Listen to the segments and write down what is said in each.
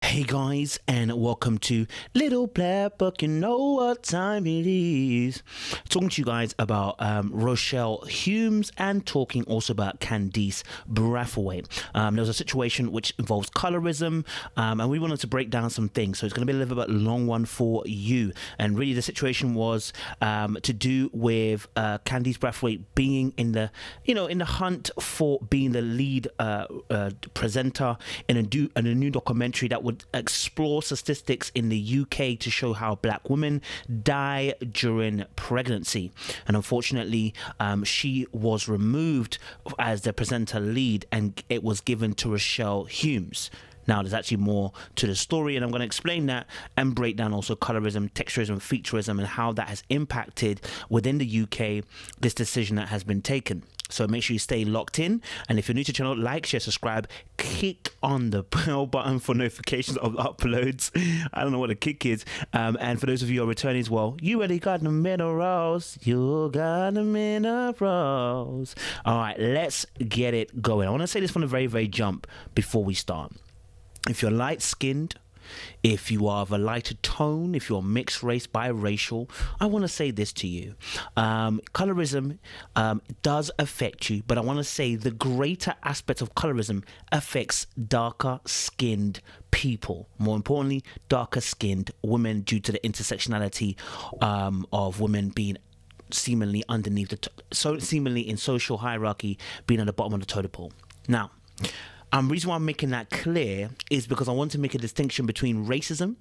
Hey guys, and welcome to Little Black Book. You know what time it is. Talking to you guys about Rochelle, Humes, and talking also about Candice, Braithwaite. There was a situation which involves colorism, and we wanted to break down some things. So it's going to be a little bit long one for you. And really, the situation was to do with Candice Braithwaite being in the, in the hunt for being the lead presenter in a new documentary that would explore statistics in the UK to show how black women die during pregnancy. And unfortunately, she was removed as the presenter lead, and it was given to Rochelle Humes. Now, there's actually more to the story, and I'm going to explain that and break down also colorism, texturism, featureism, and how that has impacted within the UK this decision that has been taken. So make sure you stay locked in, and if you're new to the channel, like, share, subscribe, click on the bell button for notifications of uploads. I don't know what the kick is. And for those of you who are returning as well, you already got the minerals. You got the minerals. All right, let's get it going. I want to say this from the very jump before we start. If you're light-skinned, if you are of a lighter tone, if you're mixed race, biracial, I want to say this to you. Colorism does affect you, but I want to say the greater aspect of colorism affects darker skinned people. More importantly, darker skinned women, due to the intersectionality of women being seemingly underneath seemingly in social hierarchy, being at the bottom of the totem pole. Now, reason why I'm making that clear is because I want to make a distinction between racism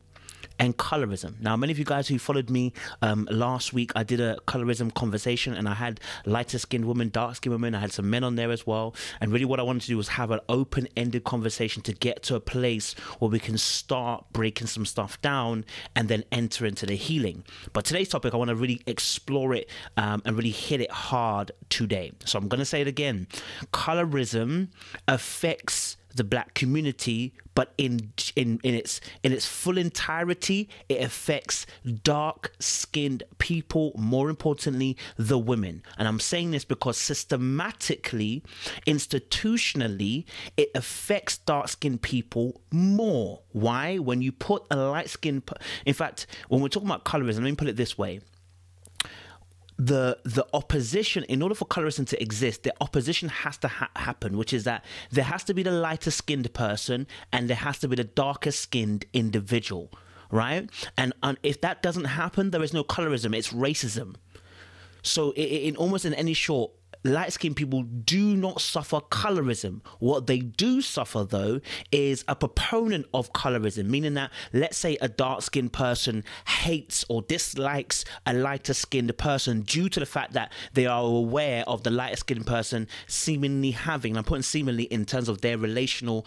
and colorism. Now, many of you guys who followed me last week, I did a colorism conversation, and I had lighter skinned women, dark skinned women, I had some men on there as well. And really what I wanted to do was have an open-ended conversation to get to a place where we can start breaking some stuff down and then enter into the healing. But today's topic, I want to really explore it and really hit it hard today. So I'm going to say it again. Colorism affects the black community, but in its full entirety, it affects dark-skinned people, more importantly, the women. And I'm saying this because systematically, institutionally, it affects dark-skinned people more. Why? When you put a light-skinned... In fact, when we're talking about colorism, let me put it this way. The opposition, in order for colorism to exist, the opposition has to happen, which is that there has to be the lighter skinned person and there has to be the darker skinned individual, right? And if that doesn't happen, there is no colorism, it's racism. So in almost in any short, light-skinned people do not suffer colorism. What they do suffer, though, is a proponent of colorism, meaning that, let's say, a dark-skinned person hates or dislikes a lighter-skinned person due to the fact that they are aware of the lighter-skinned person seemingly having, and I'm putting seemingly in terms of their relational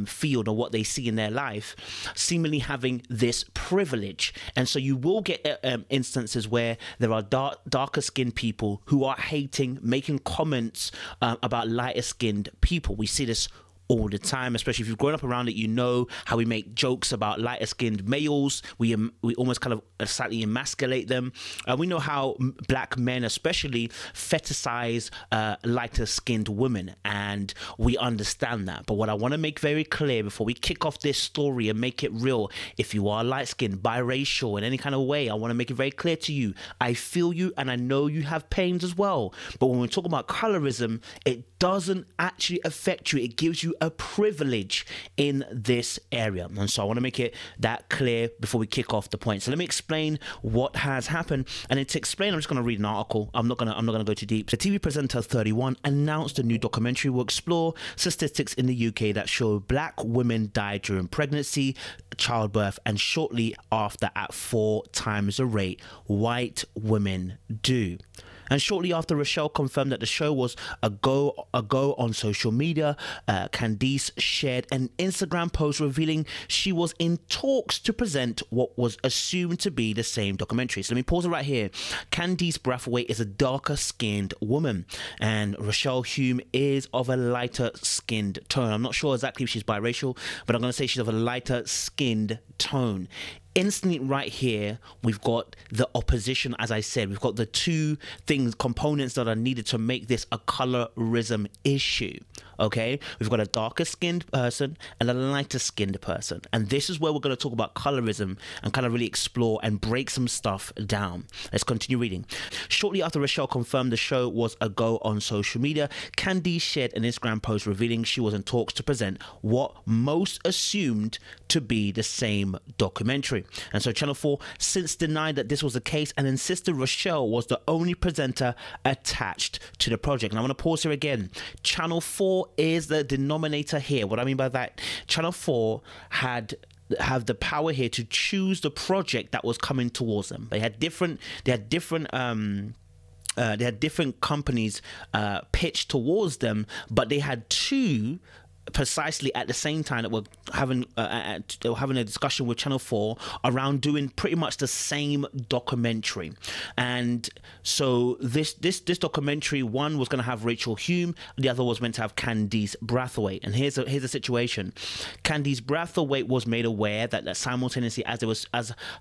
field or what they see in their life, seemingly having this privilege. And so you will get instances where there are darker-skinned people who are hating, making comments about lighter skinned people. We see this all the time, especially if you've grown up around it. You know how we make jokes about lighter skinned males. We almost kind of slightly emasculate them. We know how black men especially fetishize lighter skinned women, and we understand that. But what I want to make very clear before we kick off this story and make it real, if you are light skinned, biracial in any kind of way, I want to make it very clear to you. I feel you, and I know you have pains as well. But when we're talking about colorism, it doesn't actually affect you. It gives you a privilege in this area. And so I want to make it that clear before we kick off the point. So let me explain what has happened. And then to explain, I'm just going to read an article. I'm not going to go too deep. The TV presenter 31 announced a new documentary will explore statistics in the UK that show black women die during pregnancy, childbirth, and shortly after at 4 times the rate white women do. And shortly after Rochelle confirmed that the show was a go on social media, Candice shared an Instagram post revealing she was in talks to present what was assumed to be the same documentary. So let me pause it right here. Candice Braithwaite is a darker skinned woman, and Rochelle Hume is of a lighter skinned tone. I'm not sure exactly if she's biracial, but I'm going to say she's of a lighter skinned tone. Instantly right here, we've got the opposition. As I said, we've got the two components that are needed to make this a colorism issue. Okay, we've got a darker skinned person and a lighter skinned person, and this is where we're going to talk about colorism and kind of really explore and break some stuff down. Let's continue reading. Shortly after Rochelle confirmed the show was a go on social media, Candice shared an Instagram post revealing she was in talks to present what most assumed to be the same documentary. And so Channel 4 since denied that this was the case and insisted Rochelle was the only presenter attached to the project. And I want to pause here again. Channel 4 is the denominator here. What I mean by that, Channel 4 have the power here to choose the project that was coming towards them. They had different companies pitched towards them, but they had two precisely at the same time that were having a discussion with Channel 4 around doing pretty much the same documentary. And so this documentary, one was going to have Rachel Hume, the other was meant to have Candice Braithwaite. And here's the situation. Candice Braithwaite was made aware that simultaneously as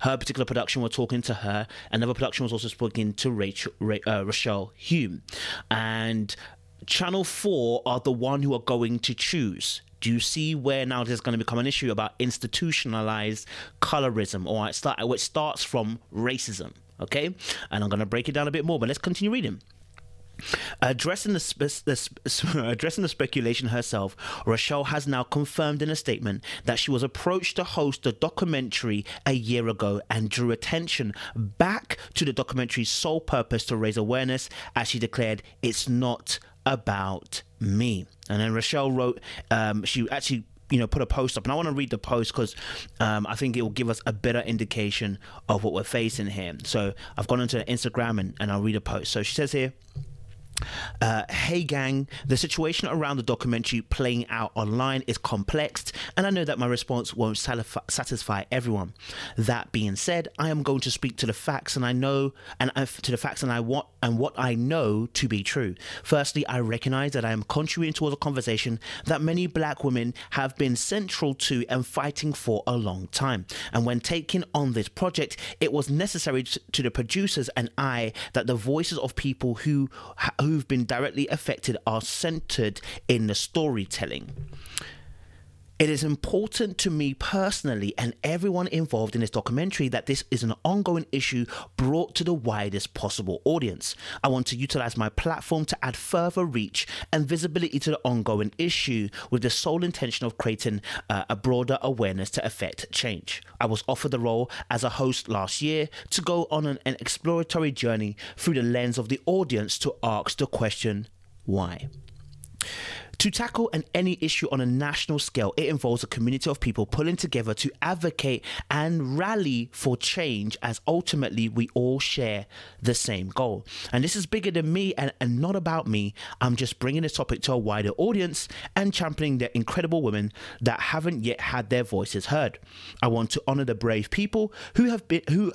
her particular production were talking to her, another production was also speaking to Rochelle Hume. And Channel 4 are the one who are going to choose. Do you see where now there's going to become an issue about institutionalized colorism, or it starts from racism? Okay, and I'm going to break it down a bit more, but let's continue reading. Addressing the speculation herself, Rochelle has now confirmed in a statement that she was approached to host the documentary a year ago and drew attention back to the documentary's sole purpose to raise awareness, as she declared, "It's not about me." And then Rochelle wrote, she actually put a post up, and I want to read the post because I think it will give us a better indication of what we're facing here. So I've gone into Instagram and I'll read a post. So she says here, "Hey gang, the situation around the documentary playing out online is complex, and I know that my response won't satisfy everyone. That being said, I am going to speak to the facts, and what I know to be true. Firstly, I recognize that I am contributing towards a conversation that many black women have been central to and fighting for a long time. And when taking on this project, it was necessary to the producers and I that the voices of people who've been directly affected are centered in the storytelling. It is important to me personally and everyone involved in this documentary that this is an ongoing issue brought to the widest possible audience. I want to utilize my platform to add further reach and visibility to the ongoing issue with the sole intention of creating a broader awareness to affect change. I was offered the role as a host last year to go on an exploratory journey through the lens of the audience to ask the question, why? To tackle any issue on a national scale, it involves a community of people pulling together to advocate and rally for change, as ultimately we all share the same goal. And this is bigger than me and not about me. I'm just bringing this topic to a wider audience and championing the incredible women that haven't yet had their voices heard. I want to honor the brave people who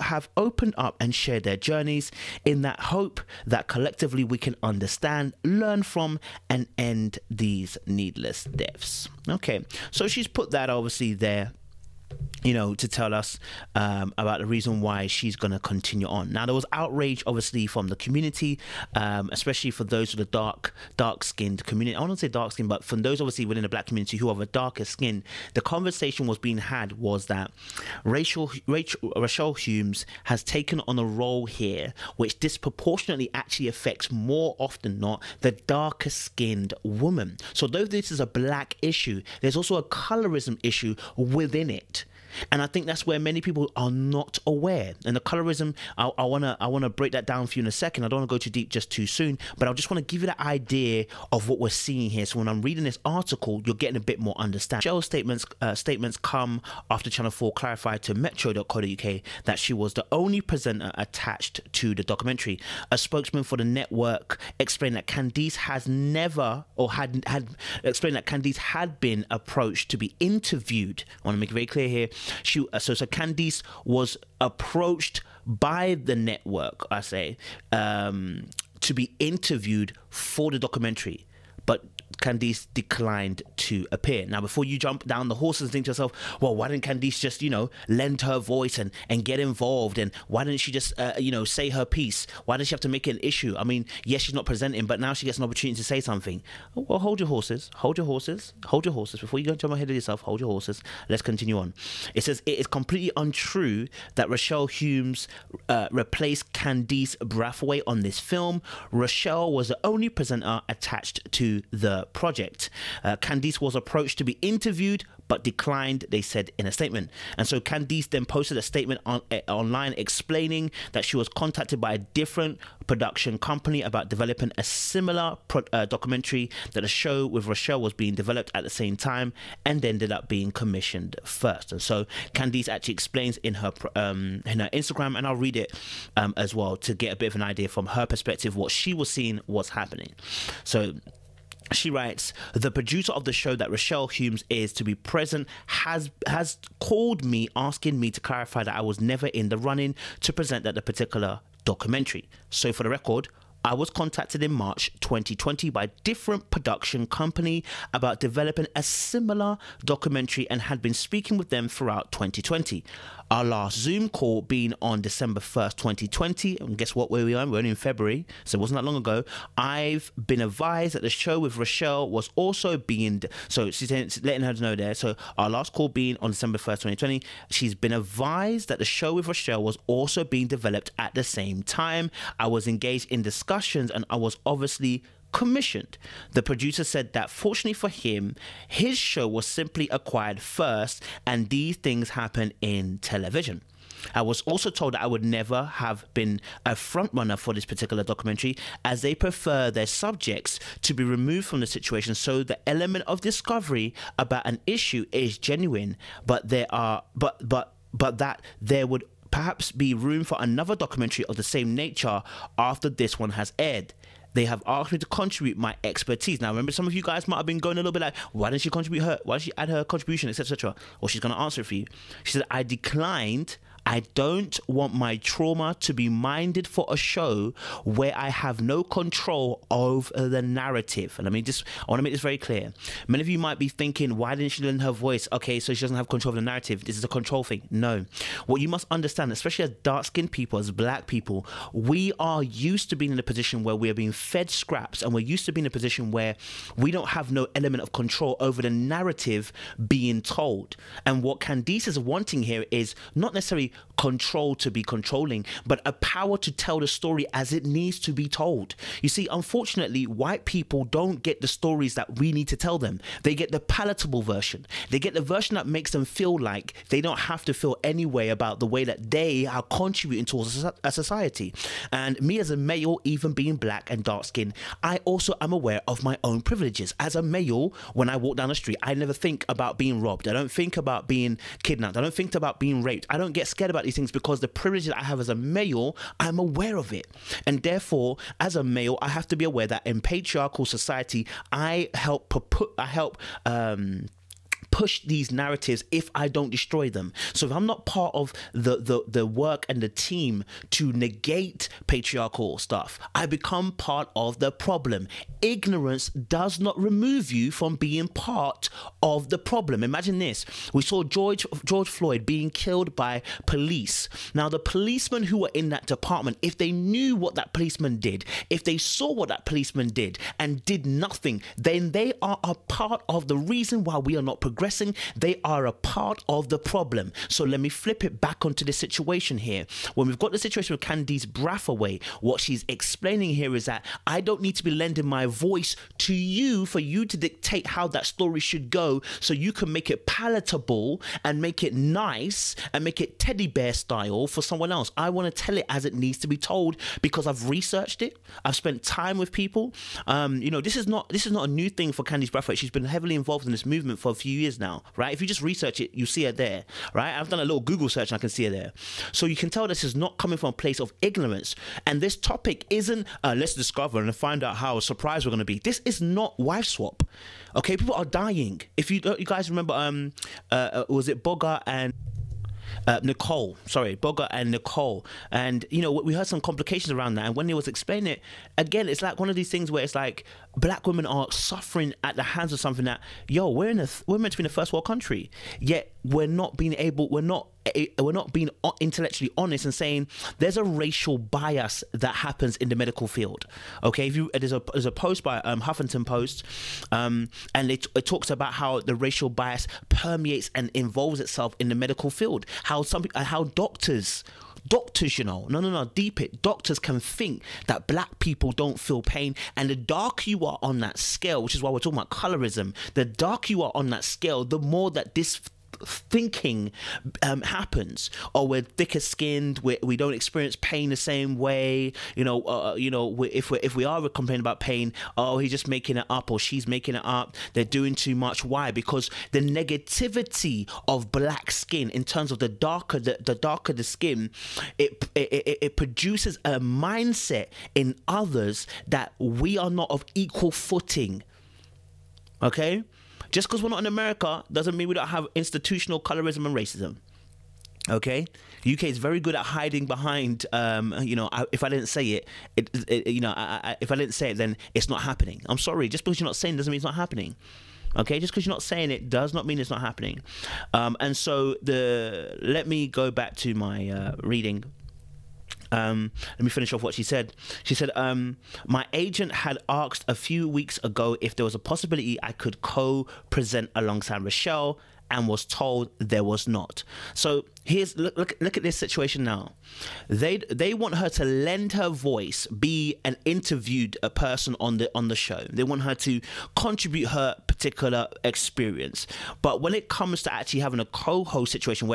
have opened up and shared their journeys in that hope that collectively we can understand, learn from, and end these needless deaths. Okay, so she's put that obviously there, to tell us about the reason why she's going to continue on. Now, there was outrage, obviously, from the community, especially for those with the dark-skinned community. I don't want to say dark-skinned, but from those, obviously, within the black community who have a darker skin, the conversation was being had was that Rochelle Hume has taken on a role here which disproportionately actually affects, more often than not, the darker-skinned woman. So though this is a black issue, there's also a colorism issue within it. And I think that's where many people are not aware. And the colorism, I wanna break that down for you in a second. I don't want to go too deep just too soon, but I just want to give you the idea of what we're seeing here. So when I'm reading this article, you're getting a bit more understanding. Shell's statements come after Channel 4 clarified to metro.co.uk that she was the only presenter attached to the documentary. A spokesman for the network explained that Candice has never, or had explained that Candice had been approached to be interviewed. I want to make it very clear here. So Candice was approached by the network, to be interviewed for the documentary. But Candice declined to appear. Now, before you jump down the horses and think to yourself, well, why didn't Candice just, lend her voice and get involved? And why didn't she just, say her piece? Why does she have to make it an issue? I mean, yes, she's not presenting, but now she gets an opportunity to say something. Well, hold your horses. Hold your horses. Hold your horses. Before you go jump ahead of yourself, hold your horses. Let's continue on. It says, it is completely untrue that Rochelle Humes replaced Candice Braithwaite on this film. Rochelle was the only presenter attached to the project. Candice was approached to be interviewed but declined, they said in a statement. And so Candice then posted a statement online explaining that she was contacted by a different production company about developing a similar documentary, that a show with Rochelle was being developed at the same time and ended up being commissioned first. And so Candice actually explains in her Instagram, and I'll read it as well to get a bit of an idea from her perspective what she was seeing was happening. So she writes, the producer of the show that Rochelle Humes is to be present has called me asking me to clarify that I was never in the running to present that particular documentary. So for the record, I was contacted in March 2020 by a different production company about developing a similar documentary and had been speaking with them throughout 2020. Our last Zoom call being on December 1st, 2020. And guess what? Where we are? We're only in February, so it wasn't that long ago. I've been advised that the show with Rochelle was also being... So she's letting her know there. So our last call being on December 1st, 2020. She's been advised that the show with Rochelle was also being developed at the same time. I was engaged in discussions and I was obviously commissioned. The producer said that fortunately for him, his show was simply acquired first, and these things happen in television. I was also told that I would never have been a frontrunner for this particular documentary, as they prefer their subjects to be removed from the situation, so the element of discovery about an issue is genuine, but that there would perhaps be room for another documentary of the same nature after this one has aired. They have asked me to contribute my expertise. Now, remember, some of you guys might have been going a little bit like, why didn't she contribute her? Why did she add her contribution, etc., etc.? Well, she's going to answer it for you. She said, I declined. I don't want my trauma to be minded for a show where I have no control over the narrative. And I want to make this very clear. Many of you might be thinking, why didn't she lend her voice? Okay, so she doesn't have control of the narrative. This is a control thing. No. What you must understand, especially as dark-skinned people, as black people, we are used to being in a position where we are being fed scraps, and we're used to being in a position where we don't have no element of control over the narrative being told. And what Candice is wanting here is not necessarily control to be controlling, but a power to tell the story as it needs to be told. You see, unfortunately, white people don't get the stories that we need to tell them. They get the palatable version. They get the version that makes them feel like they don't have to feel any way about the way that they are contributing towards a society. And me as a male, even being black and dark skinned, I also am aware of my own privileges. As a male, when I walk down the street, I never think about being robbed. I don't think about being kidnapped. I don't think about being raped. I don't get scared about these things because the privilege that I have as a male, I'm aware of it. And therefore, as a male, I have to be aware that in patriarchal society, I help push these narratives if I don't destroy them. So if I'm not part of the work and the team to negate patriarchal stuff, I become part of the problem. Ignorance does not remove you from being part of the problem. Imagine this. We saw George Floyd being killed by police. Now, the policemen who were in that department, if they knew what that policeman did, if they saw what that policeman did and did nothing, then they are a part of the reason why we are not progressing. They are a part of the problem. So let me flip it back onto the situation here. When we've got the situation with Candice Braithwaite, what she's explaining here is that I don't need to be lending my voice to you for you to dictate how that story should go, so you can make it palatable and make it nice and make it teddy bear style for someone else. I want to tell it as it needs to be told because I've researched it. I've spent time with people. This is not a new thing for Candice Braithwaite. She's been heavily involved in this movement for a few years now, right? If you just research it, you see her there, right? I've done a little Google search and I can see her there. So you can tell this is not coming from a place of ignorance. And this topic isn't, let's discover and find out how surprised we're going to be. This is not wife swap. Okay, people are dying. If you guys remember, was it Bogart and Bogart and Nicole, and we heard some complications around that. And when they was explaining it, again, it's like one of these things where it's like black women are suffering at the hands of something that, we're meant to be in a first world country, yet we're not being intellectually honest and saying there's a racial bias that happens in the medical field. Okay, there's a post by Huffington Post, and it talks about how the racial bias permeates and involves itself in the medical field. How doctors, deep it. Doctors can think that black people don't feel pain, and the darker you are on that scale, which is why we're talking about colorism, the darker you are on that scale, the more that this thinking happens. Or we're thicker skinned, we don't experience pain the same way. If we are complaining about pain, he's just making it up, or she's making it up, they're doing too much. Why? Because the negativity of black skin, in terms of the darker the skin, it produces a mindset in others that we are not of equal footing. Okay? Just because we're not in America doesn't mean we don't have institutional colorism and racism. Okay, UK is very good at hiding behind. If I didn't say it, if I didn't say it, then it's not happening. I'm sorry. Just because you're not saying it doesn't mean it's not happening. Okay, just because you're not saying it does not mean it's not happening. And so let me go back to my reading. Let me finish off what she said. She said, my agent had asked a few weeks ago if there was a possibility I could co-present alongside Rochelle, and was told there was not. So look at this situation now. They want her to lend her voice, be an interviewed person on the show. They want her to contribute her particular experience. But when it comes to actually having a co-host situation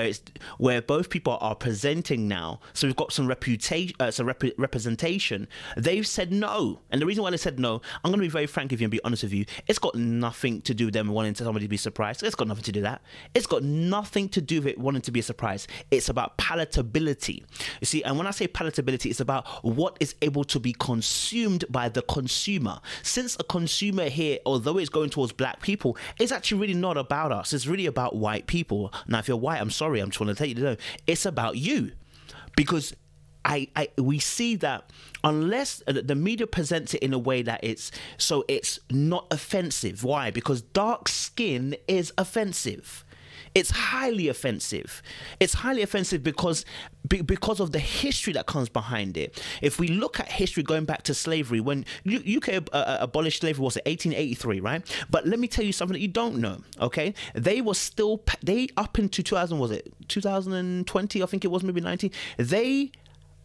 where both people are presenting now, so we've got some representation, they've said no. And the reason why they said no, I'm going to be very frank with you and be honest with you, it's got nothing to do with them wanting somebody to be surprised. It's got nothing to do with that. It's got nothing to do with it wanting to be a surprise. It's about palatability. You see, and when I say palatability, it's about what is able to be consumed by the consumer. Since a consumer here, although it's going towards black people, it's actually really not about us. It's really about white people. Now, if you're white, I'm sorry, I'm trying to tell you to know, it's about you. Because we see that unless the media presents it in a way that it's not offensive. Why? Because dark skin is offensive. It's highly offensive. It's highly offensive because of the history that comes behind it. If we look at history going back to slavery, when UK abolished slavery, was it 1883, right? But let me tell you something that you don't know, okay? They up into 2020, I think it was, maybe 19, they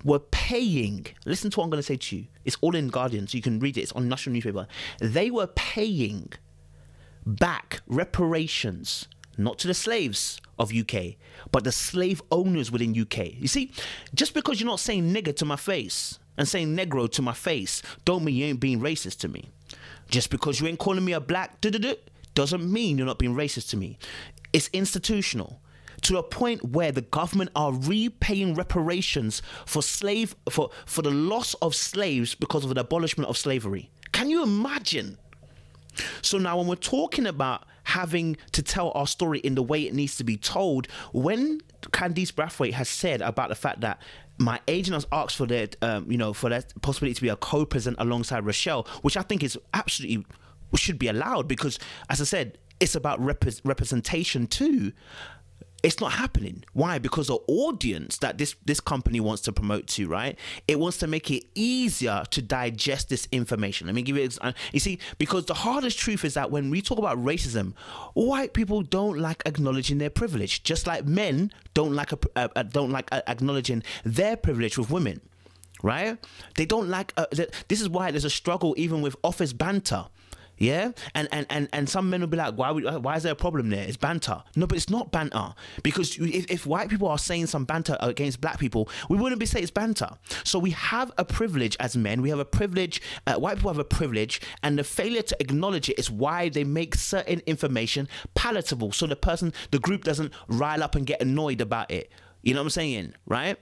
were paying, listen to what I'm going to say to you. It's all in Guardian, so you can read it. It's on national newspaper. They were paying back reparations, not to the slaves of UK, but the slave owners within UK. You see, just because you're not saying nigger to my face and saying negro to my face, don't mean you ain't being racist to me. Just because you ain't calling me a black doesn't mean you're not being racist to me. It's institutional, to a point where the government are repaying reparations for the loss of slaves because of the abolishment of slavery. Can you imagine? So now when we're talking about having to tell our story in the way it needs to be told, when Candice Braithwaite has said about the fact that my agent has asked for that, for that possibility to be a co-present alongside Rochelle, which I think is absolutely should be allowed, because as I said, it's about representation too. It's not happening. Why? Because the audience that this company wants to promote to, right? It wants to make it easier to digest this information. Let me give you you see, because the hardest truth is that when we talk about racism, white people don't like acknowledging their privilege, just like men don't like acknowledging their privilege with women, right? They don't like. This is why there's a struggle even with office banter. Yeah, and some men will be like, why is there a problem there? It's banter. No, but it's not banter, because if white people are saying some banter against black people, we wouldn't be saying it's banter. So we have a privilege as men. We have a privilege. White people have a privilege, and the failure to acknowledge it is why they make certain information palatable, so the group doesn't rile up and get annoyed about it. You know what I'm saying, right?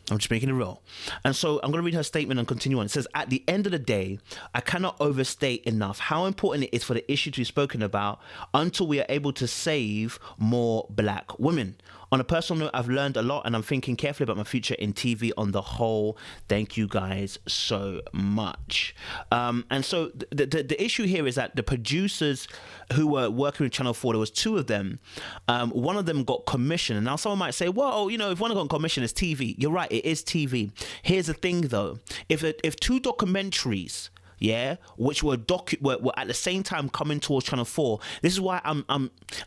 I'm just making it real. And so I'm going to read her statement and continue on. It says, at the end of the day, I cannot overstate enough how important it is for the issue to be spoken about until we are able to save more black women. On a personal note, I've learned a lot and I'm thinking carefully about my future in TV on the whole. Thank you guys so much. And so the issue here is that the producers who were working with Channel 4, there was two of them. One of them got commission. And now someone might say, well, you know, if one got commission, it's TV. You're right, it is TV. Here's the thing though. If two documentaries, yeah, which were at the same time coming towards Channel 4. This is why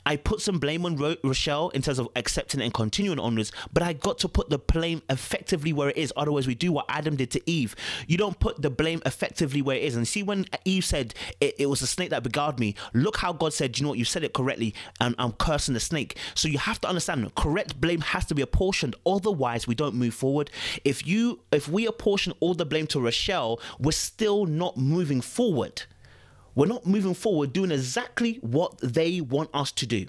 I put some blame on Rochelle in terms of accepting it and continuing onwards, but I got to put the blame effectively where it is. Otherwise, we do what Adam did to Eve. You don't put the blame effectively where it is. And see, when Eve said it was a snake that beguiled me, look how God said, you know what, you said it correctly, and I'm cursing the snake. So you have to understand, correct blame has to be apportioned. Otherwise, we don't move forward. If we apportion all the blame to Rochelle, we're still not moving forward. We're not moving forward doing exactly what they want us to do.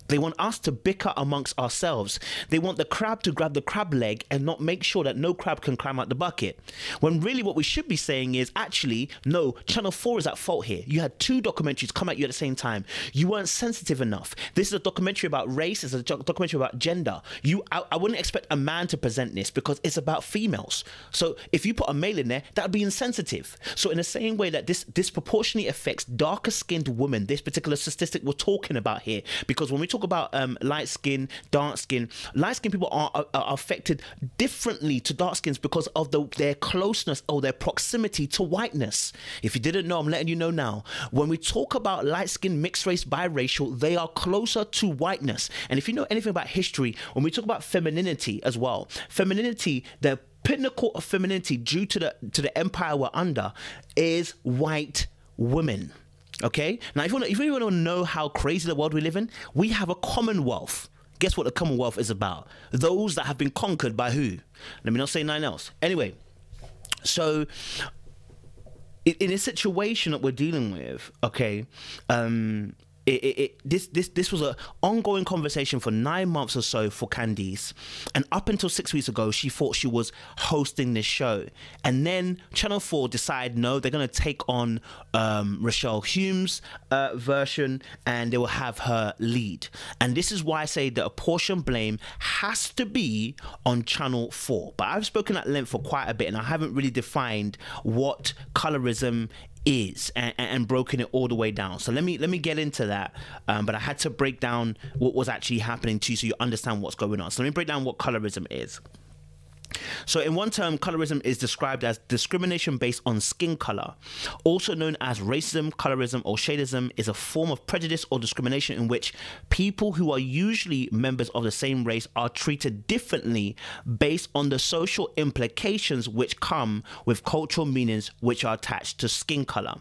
They want us to bicker amongst ourselves. They want the crab to grab the crab leg and not make sure that no crab can climb out the bucket. When really what we should be saying is, actually, no, Channel 4 is at fault here. You had two documentaries come at you at the same time. You weren't sensitive enough. This is a documentary about race. It's a documentary about gender. I wouldn't expect a man to present this because it's about females. So if you put a male in there, that would be insensitive. So in the same way that this disproportionately affects darker skinned women, this particular statistic we're talking about here, because when we talk about light skin, dark skin, light skin people are affected differently to dark skins because of their closeness or their proximity to whiteness. If you didn't know, I'm letting you know now. When we talk about light skin, mixed race, biracial, they are closer to whiteness. And if you know anything about history, when we talk about femininity as well, femininity, the pinnacle of femininity due to the empire we're under is white women. Okay, now if you want to know how crazy the world we live in, we have a commonwealth. Guess what the commonwealth is about? Those that have been conquered by who? Let me not say nothing else. Anyway, so in a situation that we're dealing with, okay, this was an ongoing conversation for 9 months or so for Candice, and up until 6 weeks ago she thought she was hosting this show, and then Channel 4 decided no, they're going to take on Rochelle Hume's version and they will have her lead. And this is why I say the apportion blame has to be on Channel 4. But I've spoken at length for quite a bit and I haven't really defined what colorism is and broken it all the way down. So let me get into that, but I had to break down what was actually happening to you so you understand what's going on. So let me break down what colorism is. So in one term, colorism is described as discrimination based on skin color. Also known as racism, colorism, or shadism is a form of prejudice or discrimination in which people who are usually members of the same race are treated differently based on the social implications which come with cultural meanings which are attached to skin color.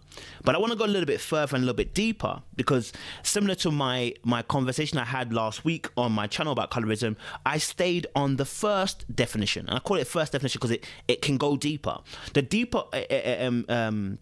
But I want to go a little bit further and a little bit deeper, because similar to my conversation I had last week on my channel about colorism, I stayed on the first definition. And I call it first definition because it can go deeper. The deeper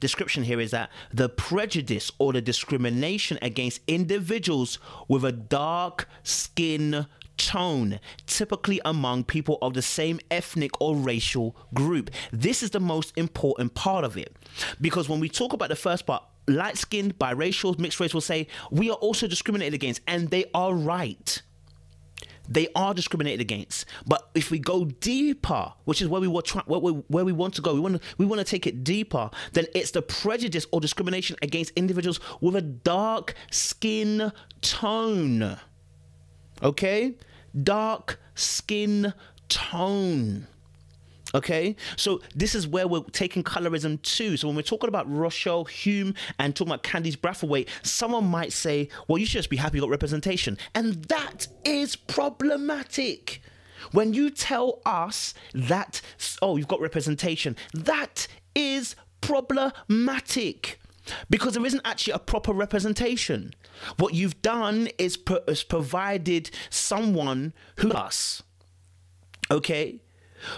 description here is that the prejudice or the discrimination against individuals with a dark skin tone, typically among people of the same ethnic or racial group. This is the most important part of it, because when we talk about the first part, light-skinned, biracial, mixed race will say we are also discriminated against, and they are right. They are discriminated against. But if we go deeper, which is where we want to go, we want to take it deeper, then it's the prejudice or discrimination against individuals with a dark skin tone. Okay? Dark skin tone. Okay, so this is where we're taking colorism to. So when we're talking about Rochelle, Hume, and talking about Candice Braithwaite, someone might say, well, you should just be happy you got representation. And that is problematic. When you tell us that, oh, you've got representation, that is problematic, because there isn't actually a proper representation. What you've done is provided someone who us, okay,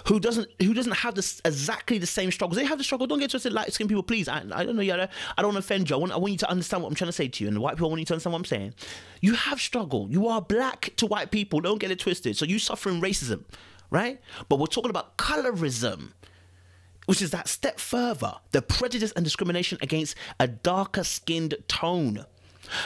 who doesn't have exactly the same struggles. They have the struggle. Don't get twisted, light skinned people, please. I don't know, I don't want to offend you. I want you to understand what I'm trying to say to you, and the white people, I want you to understand what I'm saying. You have struggle. You are black to white people. Don't get it twisted. So you suffering racism, right? But we're talking about colorism, which is that step further, the prejudice and discrimination against a darker skinned tone.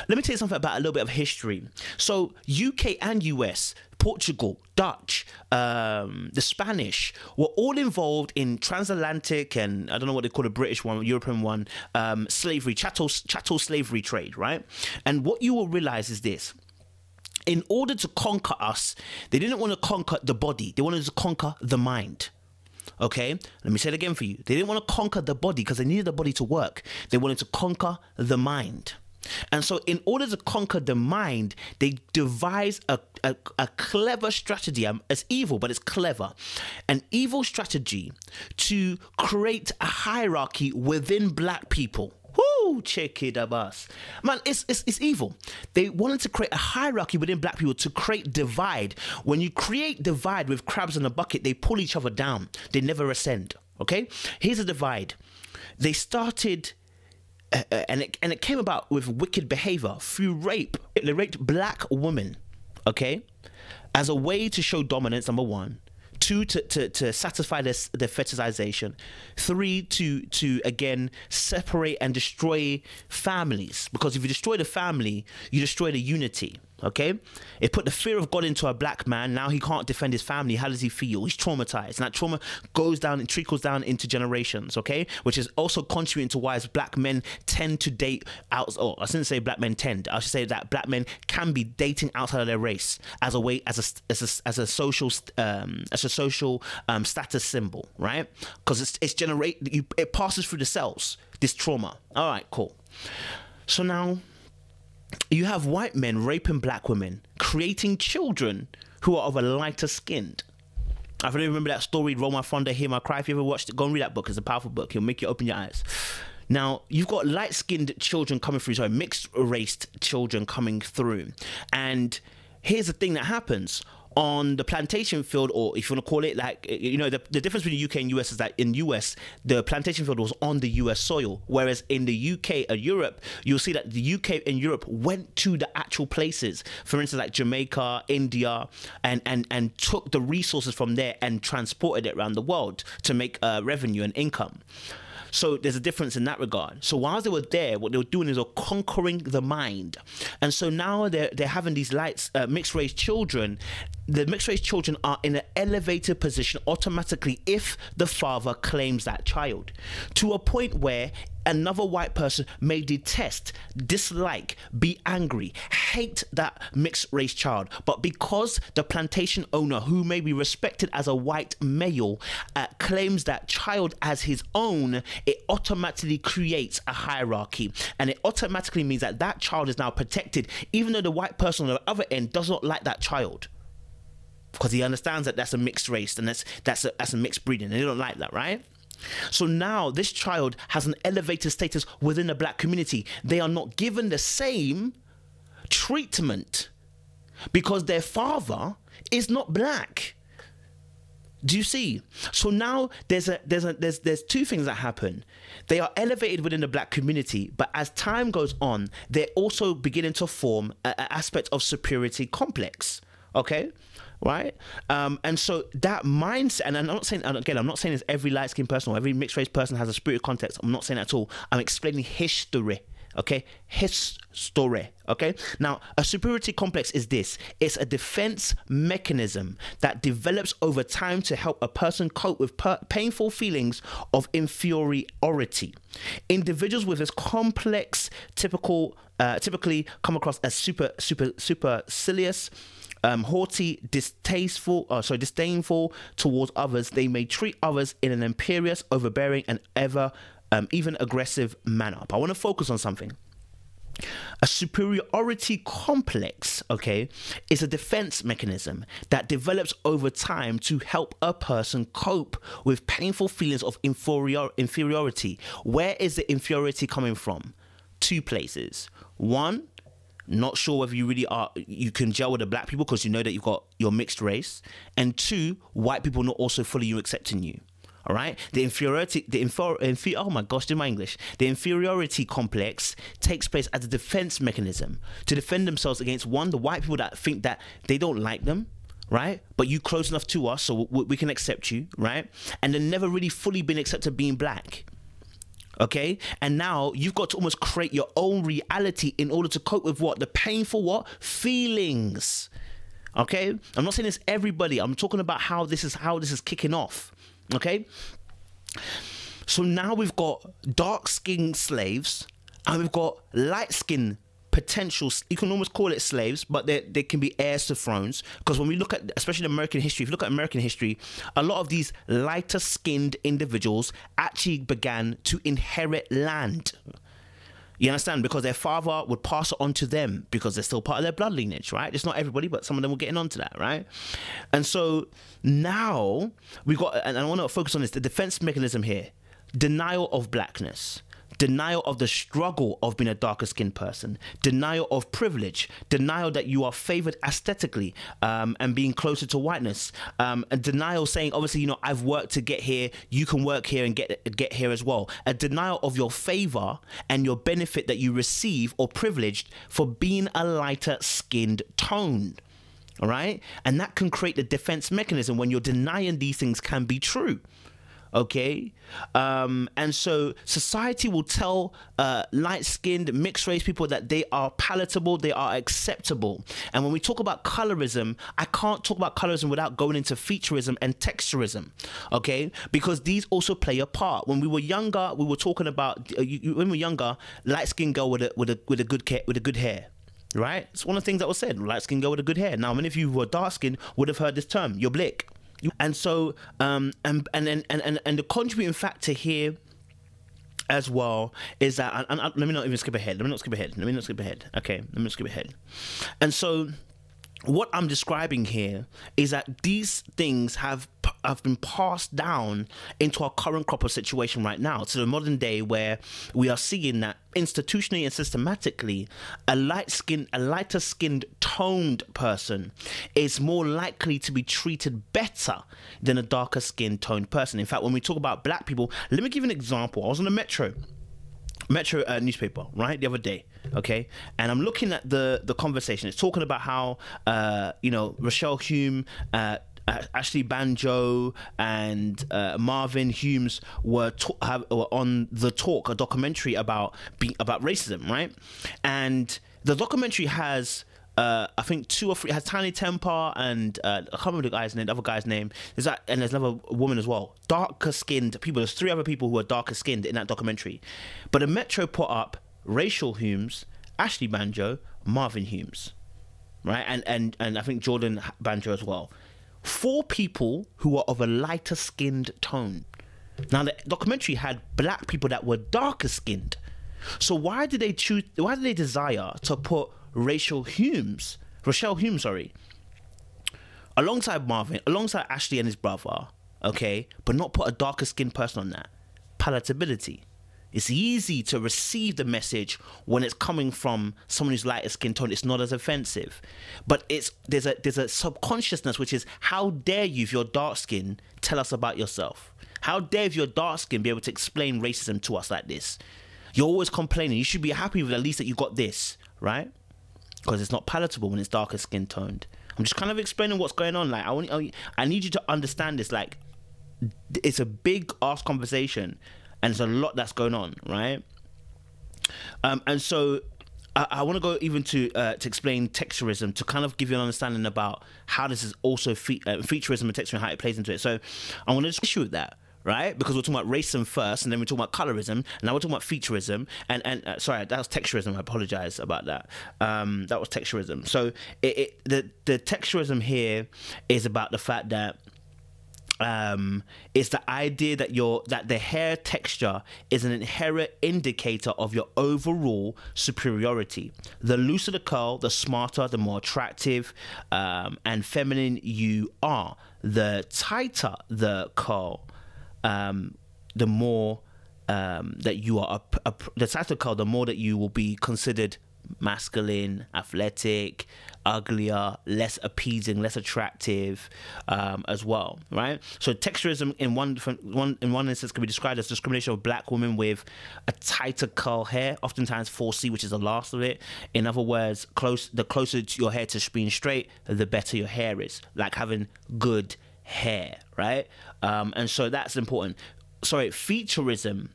Let me tell you something about a little bit of history. So UK and US Portugal, Dutch, the Spanish were all involved in transatlantic and I don't know what they call the British one, European one, slavery, chattel slavery trade, right? And what you will realize is this. In order to conquer us, they didn't want to conquer the body. They wanted to conquer the mind. Okay? Let me say it again for you. They didn't want to conquer the body because they needed the body to work. They wanted to conquer the mind. And so in order to conquer the mind, they devised a clever strategy. It's evil, but it's clever. An evil strategy to create a hierarchy within black people. Woo, check it up us. Man, it's evil. They wanted to create a hierarchy within black people to create divide. When you create divide with crabs in a bucket, they pull each other down. They never ascend. Okay? Here's a divide. They started, and it came about with wicked behavior through rape. They raped black women, okay? As a way to show dominance, number one. 2, to satisfy their fetishization. 3, to again separate and destroy families, because if you destroy the family, you destroy the unity. Okay, it put the fear of God into a black man. Now he can't defend his family. How does he feel? He's traumatized, and that trauma goes down and trickles down into generations. Okay, which is also contributing to why black men tend to date out. Or I shouldn't say black men tend. I should say that black men can be dating outside of their race as a way, as a social status symbol, right? Because it passes through the cells. This trauma. All right, cool. So now you have white men raping black women, creating children who are of a lighter skinned. I really remember that story, Roll My Thunder, Hear My Cry. If you ever watched it, go and read that book. It's a powerful book. It'll make you open your eyes. Now, you've got light-skinned children coming through, sorry, mixed-raced children coming through. And here's the thing that happens. On the plantation field, or if you want to call it, like, you know, the difference between the UK and US is that in US, the plantation field was on the US soil, whereas in the UK and Europe, you'll see that the UK and Europe went to the actual places, for instance, like Jamaica, India, and took the resources from there and transported it around the world to make revenue and income. So there's a difference in that regard. So whilst they were there, what they were doing is conquering the mind. And so now they're having these mixed-race children. The mixed-race children are in an elevated position automatically if the father claims that child, to a point where another white person may detest, dislike, be angry, hate that mixed race child. But because the plantation owner, who may be respected as a white male, claims that child as his own, it automatically creates a hierarchy. And it automatically means that that child is now protected, even though the white person on the other end does not like that child. Because he understands that that's a mixed race and that's a mixed breeding, and they don't like that, right? So now this child has an elevated status within the black community. They are not given the same treatment because their father is not black. Do you see? So now there's two things that happen. They are elevated within the black community, but as time goes on, they're also beginning to form an aspect of superiority complex. Okay? Right? And so that mindset, and I'm not saying, again, I'm not saying it's every light-skinned person or every mixed-race person has a spiritual context. I'm not saying that at all. I'm explaining history. Okay? History. Okay? Now, a superiority complex is this. It's a defense mechanism that develops over time to help a person cope with painful feelings of inferiority. Individuals with this complex typically come across as supercilious, haughty, disdainful towards others. They may treat others in an imperious, overbearing, and even aggressive manner. But I want to focus on something. A superiority complex, okay, is a defense mechanism that develops over time to help a person cope with painful feelings of inferiority. Where is the inferiority coming from? 2 places. 1, not sure whether you can gel with the black people because you know that you've got your mixed race. And 2, white people not also fully accepting you. All right. The inferiority complex takes place as a defense mechanism to defend themselves against, 1, the white people that think that they don't like them, right? But you close enough to us so we can accept you, right? And they've never really fully been accepted being black. Okay, and now you've got to almost create your own reality in order to cope with what? The painful what? Feelings Okay, I'm not saying it's everybody. I'm talking about how this is kicking off. Okay, so now we've got dark-skinned slaves and we've got light-skinned potential, you can almost call it slaves, but they can be heirs to thrones, because when we look at, especially in American history, if you look at American history, a lot of these lighter skinned individuals actually began to inherit land. You understand? Because their father would pass it on to them because they're still part of their blood lineage, right? It's not everybody, but some of them were getting onto that, right? And so now we've got, and I want to focus on this, the defense mechanism here: denial of blackness, denial of the struggle of being a darker skinned person, denial of privilege, denial that you are favored aesthetically and being closer to whiteness, and denial saying, obviously, you know, I've worked to get here, you can work here and get here as well. A denial of your favor and your benefit that you receive or privileged for being a lighter skinned tone. All right. And that can create the defense mechanism when you're denying these things can be true. Okay, and so society will tell light-skinned, mixed-race people that they are palatable, they are acceptable. And when we talk about colorism, I can't talk about colorism without going into featureism and texturism, okay? Because these also play a part. When we were younger, we were talking about when we were younger, light-skinned girl with a good hair. Right? It's one of the things that was said. Light-skinned girl with a good hair. Now, many of you who are dark-skinned would have heard this term. You're blick. And so, and the contributing factor here as well is that, and let me not even skip ahead. Let me not skip ahead. Okay, let me not skip ahead. And so, what I'm describing here is that these things have been passed down into our current crop of situation right now, to the modern day, where we are seeing that institutionally and systematically, a lighter skinned toned person is more likely to be treated better than a darker skinned toned person. In fact, when we talk about black people, let me give you an example. I was on a Metro newspaper, right, the other day, okay, and I'm looking at the conversation. It's talking about how you know, Rochelle, Hume, Ashley Banjo and Marvin Humes were on The Talk, a documentary about racism, right? And the documentary has I think 2 or 3, has Tiny Temper and I can't remember the other guy's name. There's another woman as well, darker skinned people. There's 3 other people who are darker skinned in that documentary. But the Metro put up Rachel Humes, Ashley Banjo, Marvin Humes, right? And I think Jordan Banjo as well. 4 people who are of a lighter skinned tone. Now the documentary had black people that were darker skinned. So why did they desire to put Rochelle Humes, alongside Marvin, alongside Ashley and his brother, okay, but not put a darker skinned person on that? Palatability. It's easy to receive the message when it's coming from someone who's lighter skin tone. It's not as offensive, but there's a subconsciousness, which is, how dare you, if you're dark skin, tell us about yourself? How dare, if you're dark skin, be able to explain racism to us like this? You're always complaining. You should be happy with at least that you got this, right? Because it's not palatable when it's darker skin toned. I'm just kind of explaining what's going on. Like, I need you to understand this. Like, it's a big ass conversation, and there's a lot that's going on, right? And so I want to go even to explain texturism, to kind of give you an understanding about how this is also featureism and texturism, how it plays into it. So I want to just issue with that, right? Because we're talking about racism first, and then we're talking about colorism, and now we're talking about featureism, and sorry, that was texturism. I apologize about that. That was texturism. So the texturism here is about the fact that it's the idea that the hair texture is an inherent indicator of your overall superiority. The looser the curl, the smarter, the more attractive and feminine you are. The tighter the curl, the more that you are the tighter the curl, the more that you will be considered masculine, athletic, uglier, less appeasing, less attractive, as well, right? So texturism in one instance can be described as discrimination of black women with a tighter curl hair, oftentimes 4C, which is the last of it. In other words, the closer to your hair to being straight, the better your hair is, like having good hair, right? And so that's important. Sorry, featureism,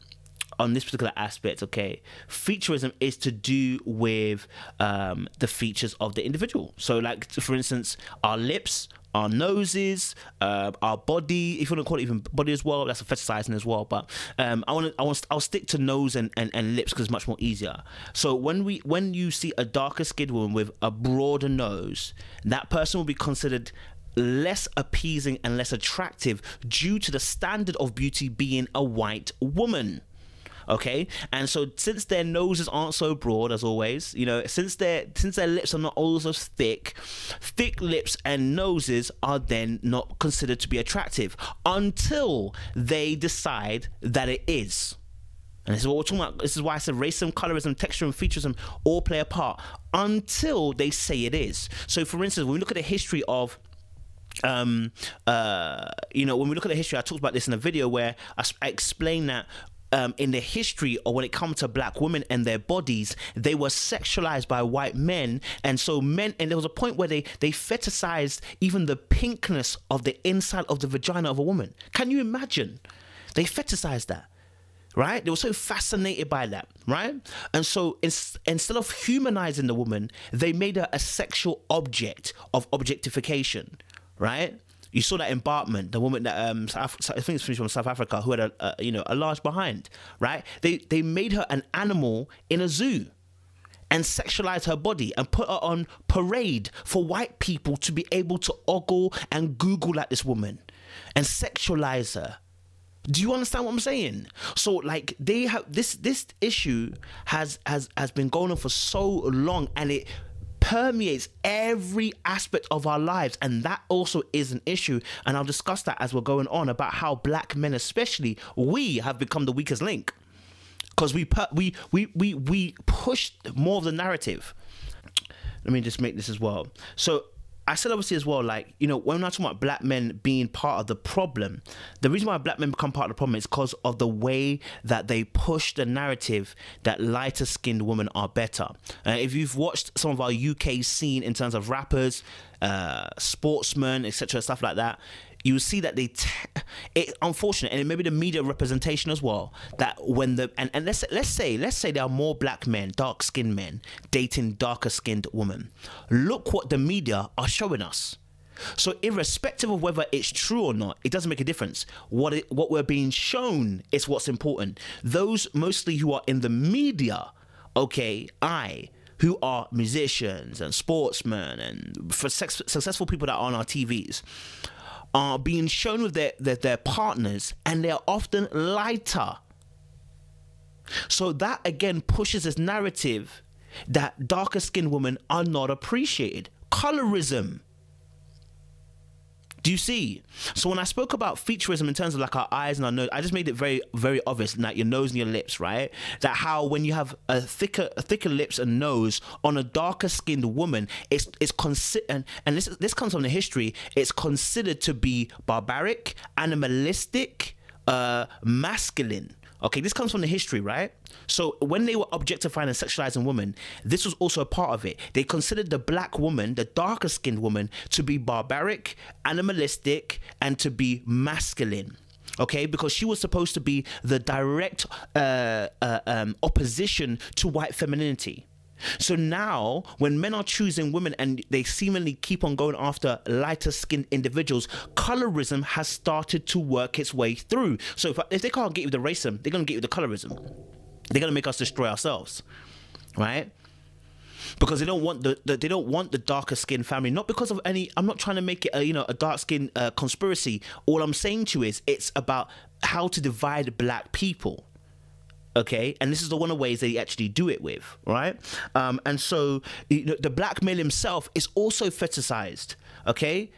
on this particular aspect, okay, featureism is to do with the features of the individual. So, like, for instance, our lips, our noses, our body, if you want to call it even body as well, that's a fetishizing as well. But I'll stick to nose and lips because it's much more easier. So when you see a darker skinned woman with a broader nose, that person will be considered less appeasing and less attractive due to the standard of beauty being a white woman. Okay, and so since their noses aren't so broad, as always, you know, since their lips are not also thick lips and noses are then not considered to be attractive until they decide that it is. And this is what we're talking about. This is why I said racism, colorism, texture, and featureism all play a part until they say it is. So, for instance, when we look at the history of when we look at the history, I talked about this in a video where I explained that in the history, or when it comes to black women and their bodies, they were sexualized by white men. And so and there was a point where they fetishized even the pinkness of the inside of the vagina of a woman. Can you imagine? They fetishized that, right? They were so fascinated by that, right? And so instead of humanizing the woman, they made her a sexual object of objectification, right? You saw that in Bartman, the woman that I think it's from South Africa, who had a large behind, right? They made her an animal in a zoo and sexualized her body and put her on parade for white people to be able to ogle and Google at this woman and sexualize her. Do you understand what I'm saying? So, like, they have this issue has been going on for so long, and it permeates every aspect of our lives, and that also is an issue. And I'll discuss that as we're going on about how black men, especially, we have become the weakest link because we push more of the narrative. Let me just make this as well. So I said obviously as well, like, you know, when we're not talking about black men being part of the problem, the reason why black men become part of the problem is because of the way that they push the narrative that lighter skinned women are better. If you've watched some of our UK scene in terms of rappers, sportsmen, etc., stuff like that, you see that it's unfortunate, and it may be the media representation as well, that when and let's say there are more black men, dark skinned men dating darker skinned women. Look what the media are showing us. So irrespective of whether it's true or not, it doesn't make a difference. What we're being shown is what's important. Those mostly who are in the media, okay, who are musicians and sportsmen and successful people that are on our TVs, are being shown with their partners, and they are often lighter. So that again pushes this narrative that darker skinned women are not appreciated. Colorism. Do you see? So when I spoke about featureism in terms of like our eyes and our nose, I just made it very, very obvious, like your nose and your lips, right? That how when you have a thicker lips and nose on a darker skinned woman, it's considered, and this comes from the history, it's considered to be barbaric, animalistic, masculine. Okay, this comes from the history, right? So when they were objectifying and sexualizing women, this was also a part of it. They considered the black woman, the darker skinned woman, to be barbaric, animalistic, and to be masculine. Okay, because she was supposed to be the direct opposition to white femininity. So now, when men are choosing women and they seemingly keep on going after lighter skinned individuals, colorism has started to work its way through. So if they can't get you the racism, they're going to get you the colorism. They're going to make us destroy ourselves, right? Because they don't want the darker skinned family, not because of any. I'm not trying to make it a dark skin conspiracy. All I'm saying to you is it's about how to divide black people. Okay, and this is the one of the ways they actually do it with, right? And so the black male himself is also fetishized. Okay,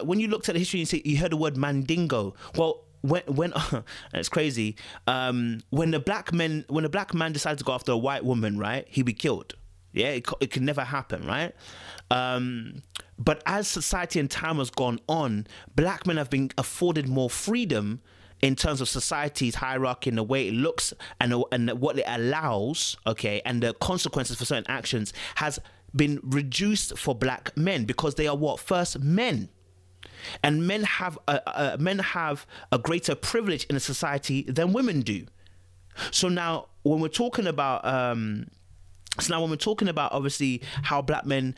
when you looked at the history, you heard the word mandingo. Well, when it's crazy. When a black man decides to go after a white woman, right, he'd be killed. Yeah, it could never happen, right? But as society and time has gone on, black men have been afforded more freedom in terms of society's hierarchy and the way it looks and what it allows, okay, and the consequences for certain actions has been reduced for black men because they are what? First, men. And men have a greater privilege in a society than women do. So now when we're talking about obviously how black men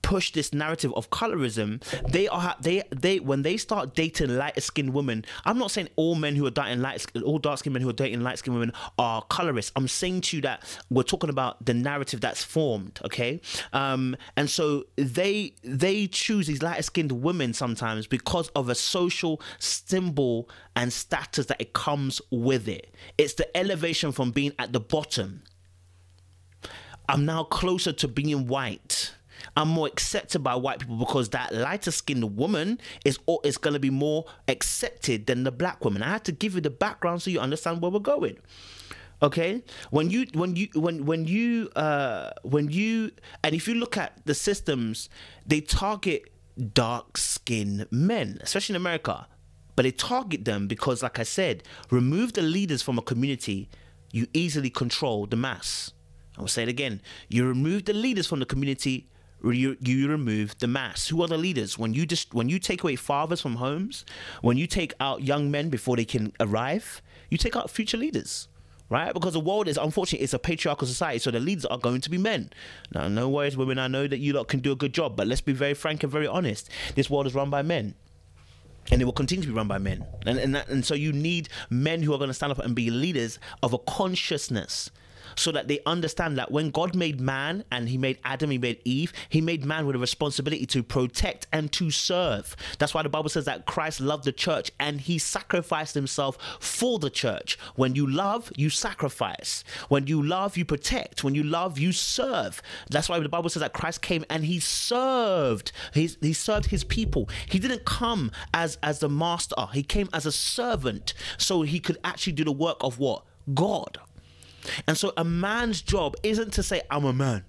push this narrative of colorism, they when they start dating lighter skinned women, I'm not saying all men who are dating all dark skinned men who are dating light skinned women are colorists. I'm saying to you that we're talking about the narrative that's formed, okay? And so they choose these lighter skinned women sometimes because of a social symbol and status that it comes with it. It's the elevation from being at the bottom. I'm now closer to being white. I'm more accepted by white people because that lighter skinned woman is going to be more accepted than the black woman. I had to give you the background so you understand where we're going. Okay, and if you look at the systems, they target dark skinned men, especially in America, but they target them because, like I said, remove the leaders from a community, you easily control the mass. I will say it again. You remove the leaders from the community, you remove the mass. Who are the leaders? When you take away fathers from homes, when you take out young men before they can arrive, you take out future leaders, right? Because the world is, unfortunately, it's a patriarchal society, so the leaders are going to be men. Now, no worries, women, I know that you lot can do a good job, but let's be very frank and very honest. This world is run by men. And it will continue to be run by men. And so you need men who are going to stand up and be leaders of a consciousness, so that they understand that when God made man and he made Adam, he made Eve, he made man with a responsibility to protect and to serve. That's why the Bible says that Christ loved the church and he sacrificed himself for the church. When you love, you sacrifice. When you love, you protect. When you love, you serve. That's why the Bible says that Christ came and he served. He served his people. He didn't come as the master. He came as a servant so he could actually do the work of what? God. And so a man's job isn't to say, I'm a man.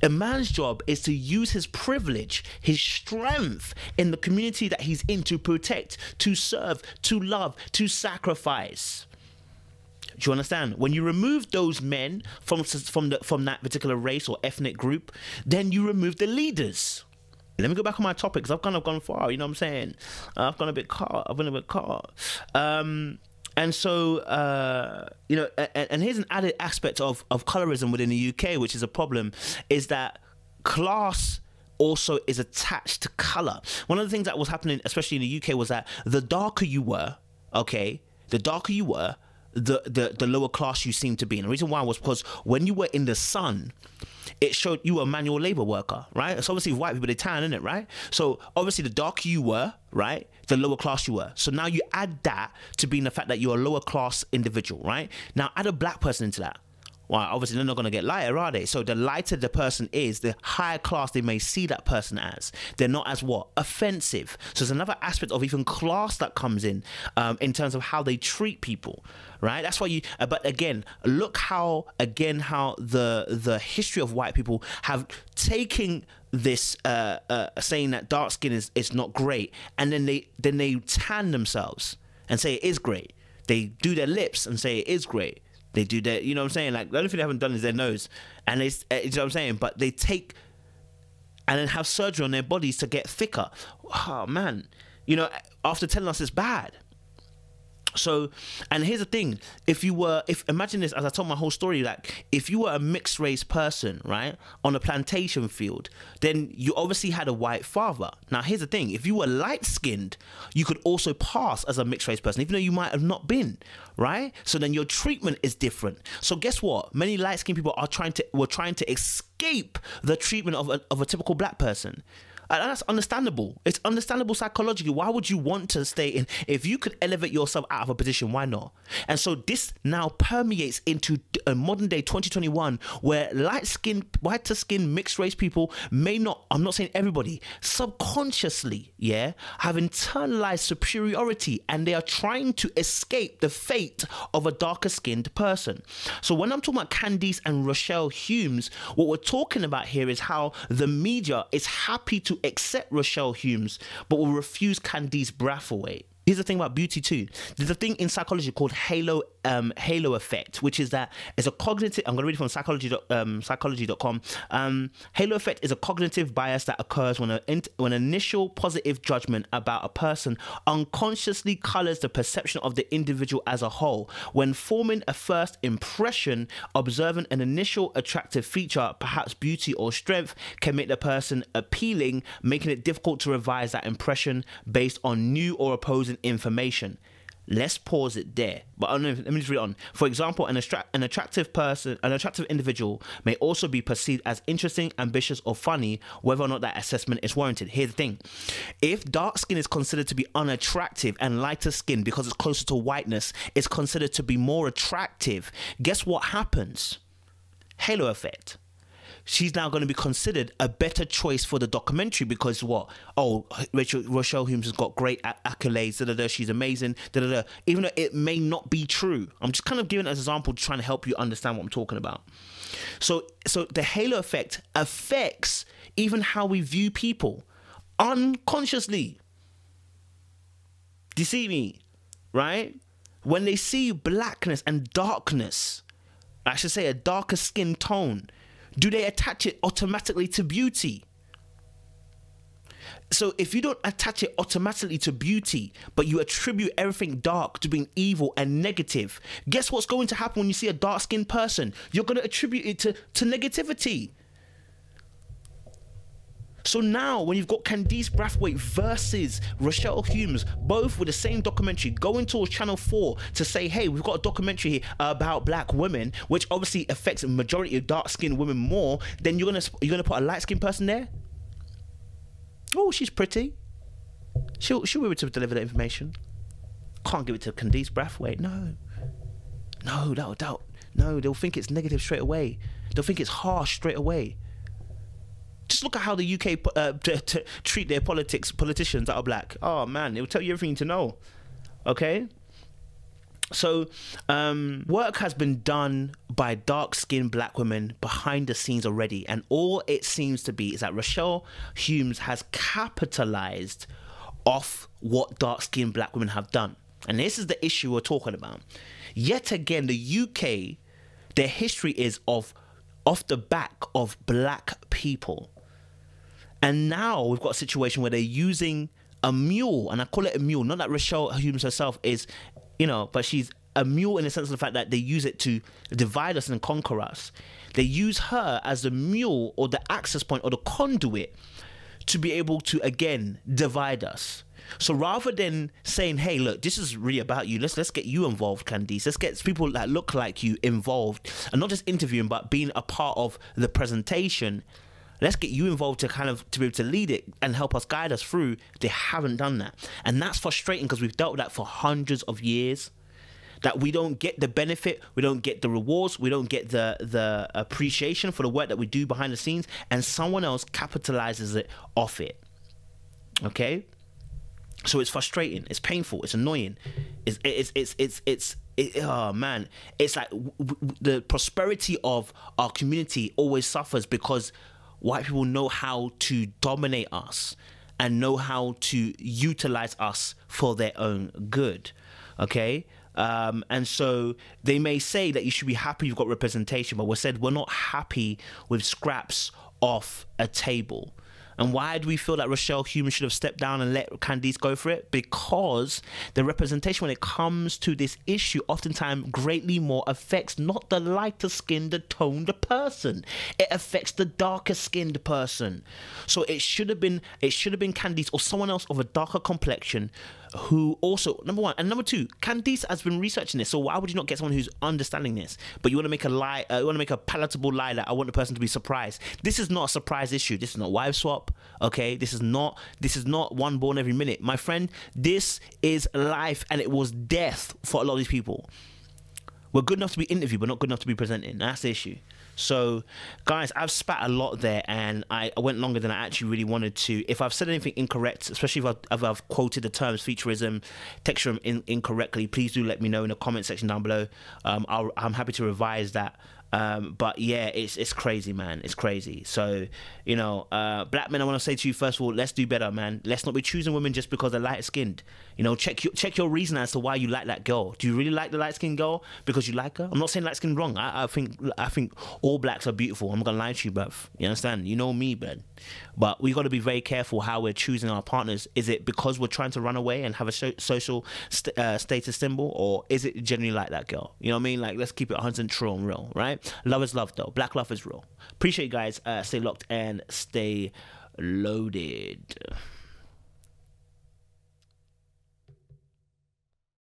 A man's job is to use his privilege, his strength in the community that he's in to protect, to serve, to love, to sacrifice. Do you understand? When you remove those men from that particular race or ethnic group, then you remove the leaders. Let me go back on my topic because I've kind of gone far, you know what I'm saying? I've been a bit caught. And so, and here's an added aspect of colorism within the UK, which is a problem, is that class also is attached to color. One of the things that was happening, especially in the UK, was that the darker you were, the lower class you seemed to be. And the reason why was because when you were in the sun, it showed you were a manual labor worker, right? So obviously white people, they tan, innit, right? So obviously the darker you were, right, the lower class you were. So now you add that to being the fact that you're a lower class individual, right? Now add a black person into that. Well, obviously they're not going to get lighter, are they? So the lighter the person is, the higher class they may see that person as. They're not as what? Offensive. So there's another aspect of even class that comes in terms of how they treat people, right? That's why but again, look how the history of white people have taken this saying that dark skin is not great, and then they tan themselves and say it is great. They do their lips and say it is great. They do that, you know what I'm saying? Like, the only thing they haven't done is their nose. And it's, you know what I'm saying? But they take and then have surgery on their bodies to get thicker. Oh, man. You know, after telling us it's bad. So, and here's the thing, imagine this, as I told my whole story, like, if you were a mixed race person, right, on a plantation field, then you obviously had a white father. Now, here's the thing, if you were light-skinned, you could also pass as a mixed race person, even though you might have not been, right? So then your treatment is different. So guess what? Many light-skinned people were trying to escape the treatment of a typical black person. And that's understandable. It's understandable psychologically. Why would you want to stay in? If you could elevate yourself out of a position, why not? And so this now permeates into a modern day 2021 where whiter skinned mixed race people may not, I'm not saying everybody, subconsciously, have internalized superiority, and they are trying to escape the fate of a darker skinned person. So when I'm talking about Candice and Rochelle Humes, what we're talking about here is how the media is happy to accept Rochelle Humes, but will refuse Candice Braithwaite. Here's the thing about beauty too. There's a thing in psychology called halo effect, which is that it's a cognitive. I'm going to read it from psychology.com. Halo effect is a cognitive bias that occurs when an initial positive judgment about a person unconsciously colors the perception of the individual as a whole. When forming a first impression, observing an initial attractive feature, perhaps beauty or strength, can make the person appealing, making it difficult to revise that impression based on new or opposing information. Let's pause it there. But let me just read on. For example, an attractive individual may also be perceived as interesting, ambitious, or funny, whether or not that assessment is warranted. Here's the thing. If dark skin is considered to be unattractive and lighter skin, because it's closer to whiteness, is considered to be more attractive, guess what happens? Halo effect. She's now going to be considered a better choice for the documentary because what? Oh, Rochelle Hume has got great accolades. She's amazing. Even though it may not be true. I'm just kind of giving it as an example, trying to help you understand what I'm talking about. So the halo effect affects even how we view people unconsciously. Do you see me? Right? When they see blackness and darkness, I should say a darker skin tone, do they attach it automatically to beauty? So if you don't attach it automatically to beauty, but you attribute everything dark to being evil and negative, guess what's going to happen when you see a dark-skinned person? You're going to attribute it to negativity. So now, when you've got Candice Braithwaite versus Rochelle Hume, both with the same documentary, going towards Channel 4 to say, hey, we've got a documentary here about black women, which obviously affects a majority of dark-skinned women more, then you're gonna put a light-skinned person there? Oh, she's pretty. She'll be able to deliver that information. Can't give it to Candice Braithwaite. No, they'll think it's negative straight away. They'll think it's harsh straight away. Just look at how the UK treat their politicians that are black. Oh man, it'll tell you everything you need to know. Okay? So, work has been done by dark-skinned black women behind the scenes already, and all it seems to be is that Rochelle Hume has capitalized off what dark-skinned black women have done. And this is the issue we're talking about. Yet again, the UK, their history is off the back of black people. And now we've got a situation where they're using a mule, and I call it a mule, not that Rochelle Hume herself is, but she's a mule in the sense of the fact that they use it to divide us and conquer us. They use her as the mule or the access point or the conduit to be able to, again, divide us. So rather than saying, hey, look, this is really about you, let's get you involved, Candice. Let's get people that look like you involved, and not just interviewing, but being a part of the presentation. Let's get you involved to be able to lead it and help us, guide us through. They haven't done that. And that's frustrating because we've dealt with that for hundreds of years. That we don't get the benefit, we don't get the rewards, we don't get the appreciation for the work that we do behind the scenes, and someone else capitalizes it off it. Okay? So it's frustrating, it's painful, it's annoying. Oh man, it's like the prosperity of our community always suffers because white people know how to dominate us and know how to utilize us for their own good. Okay? And so they may say that you should be happy you've got representation, but we're not happy with scraps off a table. And why do we feel that Rochelle Hume should have stepped down and let Candice go for it? Because the representation when it comes to this issue oftentimes greatly more affects not the lighter skinned, toned person. It affects the darker skinned person. So it should have been Candice or someone else of a darker complexion who also, number one, and number two, Candice has been researching this, so why would you not get someone who's understanding this? But you want to make a lie, you want to make a palatable lie that I want the person to be surprised. This is not a surprise issue. This is not wife swap. Okay, this is not one born every minute, my friend. This is life, and it was death for a lot of these people. We're good enough to be interviewed, but not good enough to be presented. That's the issue. So, guys, I've spat a lot there, and I went longer than I actually really wanted to. If I've said anything incorrect, especially if I've quoted the terms featureism, texturism incorrectly, please do let me know in the comment section down below. I'm happy to revise that But yeah, it's crazy, man. It's crazy. So, you know, black men, I want to say to you, first of all, let's do better, man. Let's not be choosing women just because they're light skinned. You know, check your reason as to why you like that girl. Do you really like the light skinned girl because you like her? I'm not saying light skinned wrong. I think all blacks are beautiful. I'm gonna lie to you, bruv. You understand? You know me, bruv. But we got to be very careful how we're choosing our partners. Is it because we're trying to run away and have a social status symbol, or is it genuinely like that girl? You know what I mean? Like, let's keep it 100 true and real, right? Love is love, though. Black love is real. Appreciate you guys. Stay locked and stay loaded.